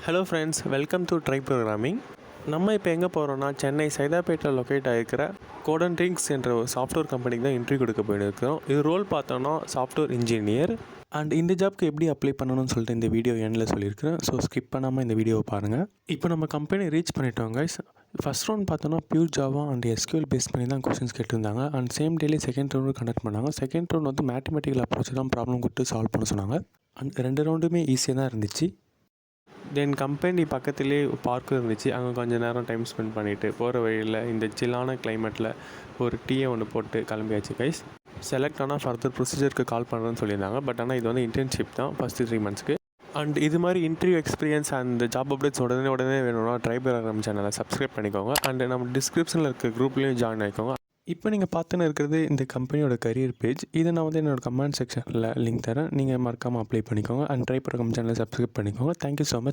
Hello friends, welcome to try programming. நம்ம இப்போ எங்கே போகிறோன்னா, சென்னை சைதாப்பேட்டில் லொக்கேட் ஆகிருக்கிற கோடன் ட்ரிங்க்ஸ் என்ற ஒரு சாஃப்ட்வேர் கம்பெனிக்கு தான் இன்டர்வியூ கொடுக்க போயிருக்கிறோம். இது ரோல் பார்த்தோன்னா சாஃப்ட்வேர் இன்ஜினியர். அண்ட் இந்த ஜாப்க்கு எப்படி அப்ளை பண்ணணும்னு சொல்லிட்டு இந்த வீடியோ எண்டில் சொல்லியிருக்கிறேன். ஸோ ஸ்கிப் பண்ணாமல் இந்த வீடியோவை பாருங்கள். இப்போ நம்ம கம்பெனி ரீச் பண்ணிட்டோம் கைஸ். ஃபஸ்ட் ரவுண்ட் பார்த்தோன்னா pure Java and SQL base பண்ணி தான் கொஸ்டின்ஸ் கேட்டிருந்தாங்க. அண்ட் சேம் டேலே செகண்ட் ரவுண்டு கண்டக்ட் பண்ணாங்க. செகண்ட் ரவுண்ட் வந்து மேத்தமெட்டிக்கல் அப்ரோச் தான் ப்ராப்ளம் கொடுத்து சால்வ் பண்ண சொன்னாங்க. அண்ட் ரெண்டு ரவுண்டுமே ஈஸியாக தான் இருந்துச்சு. தென் கம்பெனி பக்கத்துலேயே பார்க்கும் இருந்துச்சு. அங்கே கொஞ்சம் நேரம் டைம் ஸ்பெண்ட் பண்ணிவிட்டு போகிற வழியில் இந்த சில்லான கிளைமேட்டில் ஒரு டீயை ஒன்று போட்டு கிளம்பியாச்சு கைஸ். செலக்ட் ஆனால் ஃபர்தர் ப்ரொசீஜருக்கு கால் பண்ணுறேன்னு சொல்லியிருந்தாங்க. பட் ஆனால் இது வந்து இன்டர்ன்ஷிப் தான் ஃபஸ்ட்டு 3 மந்த்ஸ்க்கு. அண்ட் இது மாதிரி interview experience and job updates உடனே வேணும்னா ட்ரை ப்ரோக்ராம் சேனலை சப்ஸ்கிரைப் பண்ணிக்கோங்க. அண்ட் நம்ம டிஸ்கிரிப்ஷனில் இருக்க குரூப்லேயும் ஜாயின் ஆகிக்கோங்க. இப்போ நீங்கள் பார்த்துன்னு இருக்கிறது இந்த கம்பெனியோட கரியர் பேஜ். இதை நான் வந்து என்னோடய கமெண்ட் செக்ஷனில் லிங்க் தரேன். நீங்கள் மறக்காமல் அப்ளை பண்ணிக்கோங்க. அண்ட் ட்ரை ப்ரோக்ராம் சேனலை சப்ஸ்கிரைப் பண்ணிக்கோங்க. Thank you so much.